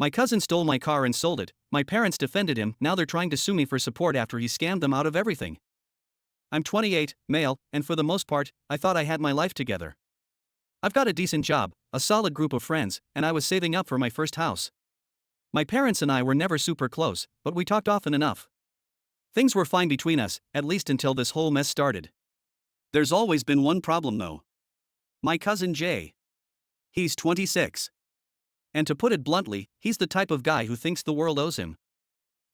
My cousin stole my car and sold it. My parents defended him, now they're trying to sue me for support after he scammed them out of everything. I'm 28, male, and for the most part, I thought I had my life together. I've got a decent job, a solid group of friends, and I was saving up for my first house. My parents and I were never super close, but we talked often enough. Things were fine between us, at least until this whole mess started. There's always been one problem though. My cousin Jay. He's 26. And to put it bluntly, he's the type of guy who thinks the world owes him.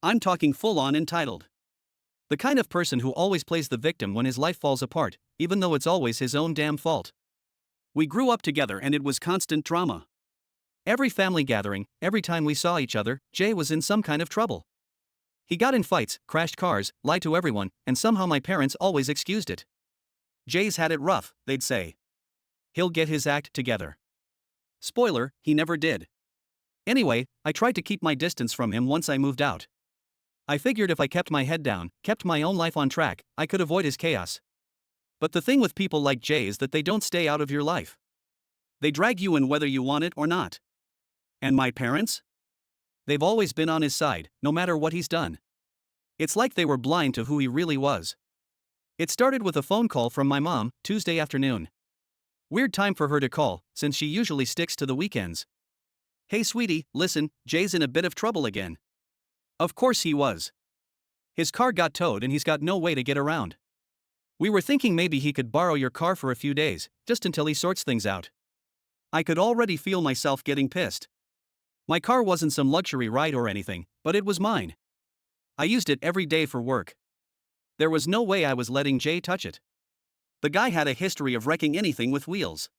I'm talking full-on entitled. The kind of person who always plays the victim when his life falls apart, even though it's always his own damn fault. We grew up together and it was constant drama. Every family gathering, every time we saw each other, Jay was in some kind of trouble. He got in fights, crashed cars, lied to everyone, and somehow my parents always excused it. Jay's had it rough, they'd say. He'll get his act together. Spoiler, he never did. Anyway, I tried to keep my distance from him once I moved out. I figured if I kept my head down, kept my own life on track, I could avoid his chaos. But the thing with people like Jay is that they don't stay out of your life. They drag you in whether you want it or not. And my parents? They've always been on his side, no matter what he's done. It's like they were blind to who he really was. It started with a phone call from my mom, Tuesday afternoon. Weird time for her to call, since she usually sticks to the weekends. Hey sweetie, listen, Jay's in a bit of trouble again. Of course he was. His car got towed and he's got no way to get around. We were thinking maybe he could borrow your car for a few days, just until he sorts things out. I could already feel myself getting pissed. My car wasn't some luxury ride or anything, but it was mine. I used it every day for work. There was no way I was letting Jay touch it. The guy had a history of wrecking anything with wheels.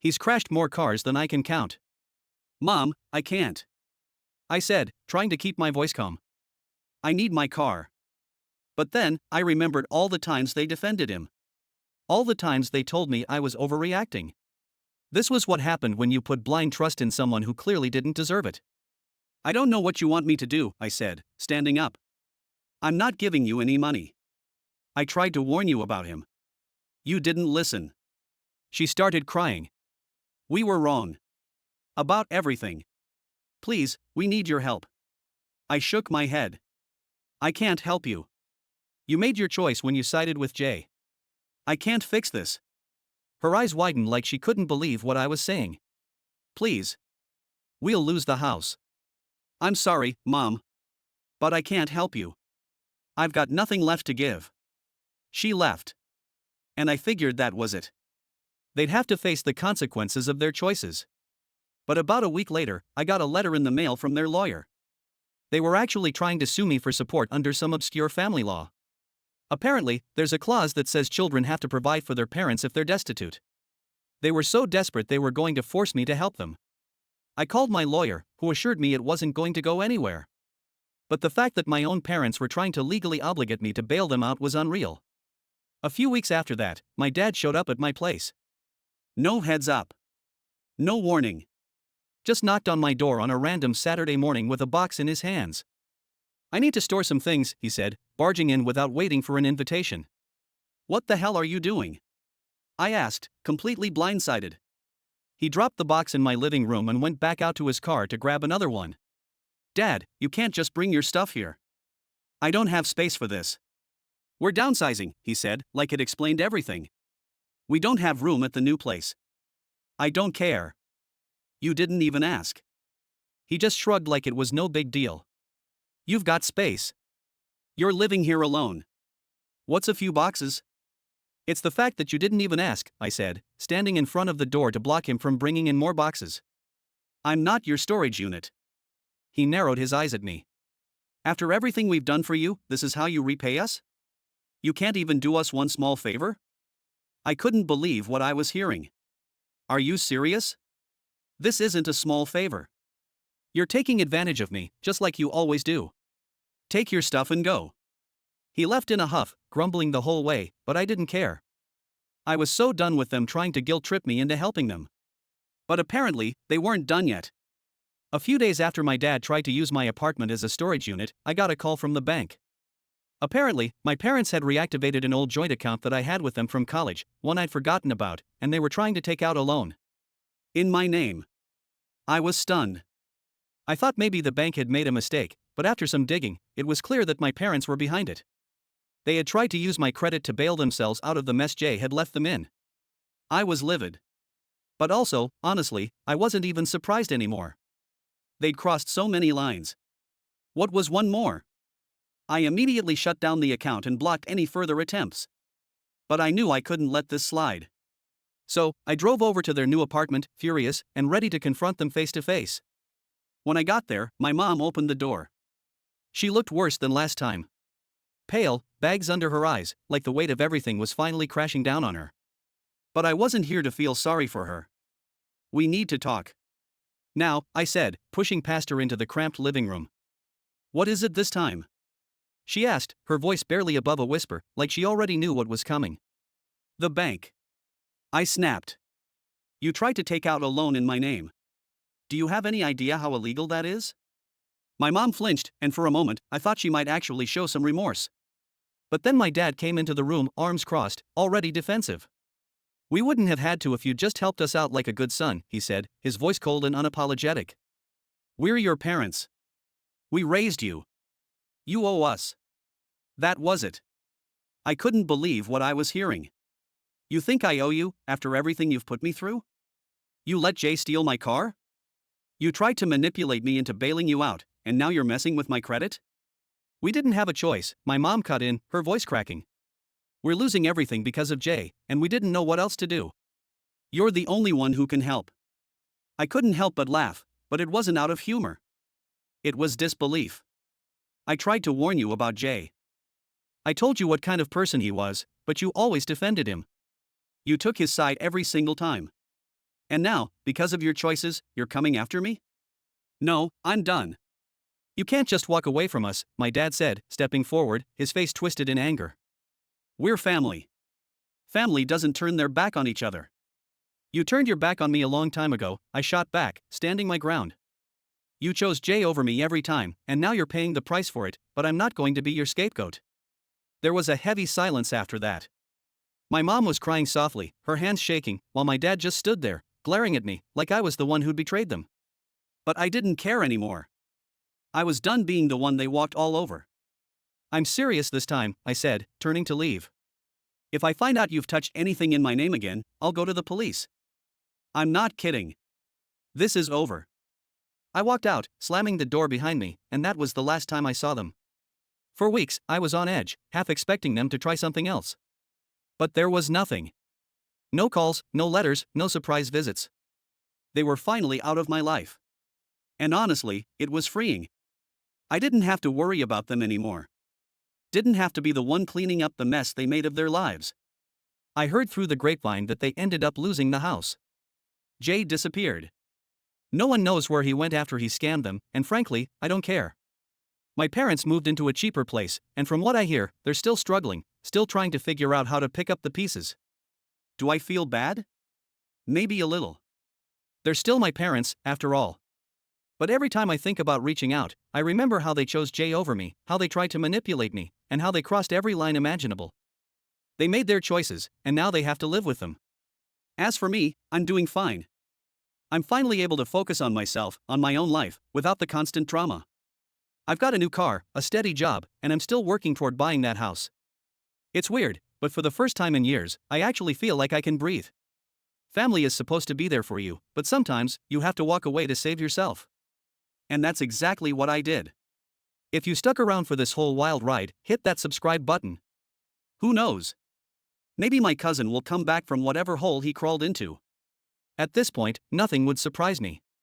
He's crashed more cars than I can count. Mom, I can't. I said, trying to keep my voice calm. I need my car. But then, I remembered all the times they defended him. All the times they told me I was overreacting. This was what happened when you put blind trust in someone who clearly didn't deserve it. I don't know what you want me to do, I said, standing up. I'm not giving you any money. I tried to warn you about him. You didn't listen. She started crying. We were wrong. About everything. Please, we need your help. I shook my head. I can't help you. You made your choice when you sided with Jay. I can't fix this. Her eyes widened like she couldn't believe what I was saying. Please. We'll lose the house. I'm sorry, Mom. But I can't help you. I've got nothing left to give. She left. And I figured that was it. They'd have to face the consequences of their choices. But about a week later, I got a letter in the mail from their lawyer. They were actually trying to sue me for support under some obscure family law. Apparently, there's a clause that says children have to provide for their parents if they're destitute. They were so desperate they were going to force me to help them. I called my lawyer, who assured me it wasn't going to go anywhere. But the fact that my own parents were trying to legally obligate me to bail them out was unreal. A few weeks after that, my dad showed up at my place. No heads up. No warning. Just knocked on my door on a random Saturday morning with a box in his hands. I need to store some things, he said, barging in without waiting for an invitation. What the hell are you doing? I asked, completely blindsided. He dropped the box in my living room and went back out to his car to grab another one. Dad, you can't just bring your stuff here. I don't have space for this. We're downsizing, he said, like it explained everything. We don't have room at the new place. I don't care. You didn't even ask. He just shrugged like it was no big deal. You've got space. You're living here alone. What's a few boxes? It's the fact that you didn't even ask, I said, standing in front of the door to block him from bringing in more boxes. I'm not your storage unit. He narrowed his eyes at me. After everything we've done for you, this is how you repay us? You can't even do us one small favor? I couldn't believe what I was hearing. Are you serious? This isn't a small favor. You're taking advantage of me, just like you always do. Take your stuff and go. He left in a huff, grumbling the whole way, but I didn't care. I was so done with them trying to guilt-trip me into helping them. But apparently, they weren't done yet. A few days after my dad tried to use my apartment as a storage unit, I got a call from the bank. Apparently, my parents had reactivated an old joint account that I had with them from college, one I'd forgotten about, and they were trying to take out a loan. In my name. I was stunned. I thought maybe the bank had made a mistake, but after some digging, it was clear that my parents were behind it. They had tried to use my credit to bail themselves out of the mess Jay had left them in. I was livid. But also, honestly, I wasn't even surprised anymore. They'd crossed so many lines. What was one more? I immediately shut down the account and blocked any further attempts. But I knew I couldn't let this slide. So, I drove over to their new apartment, furious and ready to confront them face to face. When I got there, my mom opened the door. She looked worse than last time. Pale, bags under her eyes, like the weight of everything was finally crashing down on her. But I wasn't here to feel sorry for her. We need to talk. Now, I said, pushing past her into the cramped living room. What is it this time? She asked, her voice barely above a whisper, like she already knew what was coming. The bank. I snapped. You tried to take out a loan in my name. Do you have any idea how illegal that is? My mom flinched, and for a moment, I thought she might actually show some remorse. But then my dad came into the room, arms crossed, already defensive. We wouldn't have had to if you'd just helped us out like a good son, he said, his voice cold and unapologetic. We're your parents. We raised you. You owe us. That was it. I couldn't believe what I was hearing. You think I owe you, after everything you've put me through? You let Jay steal my car? You tried to manipulate me into bailing you out, and now you're messing with my credit? We didn't have a choice, my mom cut in, her voice cracking. We're losing everything because of Jay, and we didn't know what else to do. You're the only one who can help. I couldn't help but laugh, but it wasn't out of humor. It was disbelief. I tried to warn you about Jay. I told you what kind of person he was, but you always defended him. You took his side every single time. And now, because of your choices, you're coming after me? No, I'm done. You can't just walk away from us, my dad said, stepping forward, his face twisted in anger. We're family. Family doesn't turn their back on each other. You turned your back on me a long time ago, I shot back, standing my ground. You chose Jay over me every time, and now you're paying the price for it, but I'm not going to be your scapegoat. There was a heavy silence after that. My mom was crying softly, her hands shaking, while my dad just stood there, glaring at me, like I was the one who'd betrayed them. But I didn't care anymore. I was done being the one they walked all over. I'm serious this time, I said, turning to leave. If I find out you've touched anything in my name again, I'll go to the police. I'm not kidding. This is over. I walked out, slamming the door behind me, and that was the last time I saw them. For weeks, I was on edge, half expecting them to try something else. But there was nothing. No calls, no letters, no surprise visits. They were finally out of my life. And honestly, it was freeing. I didn't have to worry about them anymore. Didn't have to be the one cleaning up the mess they made of their lives. I heard through the grapevine that they ended up losing the house. Jay disappeared. No one knows where he went after he scammed them, and frankly, I don't care. My parents moved into a cheaper place, and from what I hear, they're still struggling, still trying to figure out how to pick up the pieces. Do I feel bad? Maybe a little. They're still my parents, after all. But every time I think about reaching out, I remember how they chose Jay over me, how they tried to manipulate me, and how they crossed every line imaginable. They made their choices, and now they have to live with them. As for me, I'm doing fine. I'm finally able to focus on myself, on my own life, without the constant drama. I've got a new car, a steady job, and I'm still working toward buying that house. It's weird, but for the first time in years, I actually feel like I can breathe. Family is supposed to be there for you, but sometimes, you have to walk away to save yourself. And that's exactly what I did. If you stuck around for this whole wild ride, hit that subscribe button. Who knows? Maybe my cousin will come back from whatever hole he crawled into. At this point, nothing would surprise me.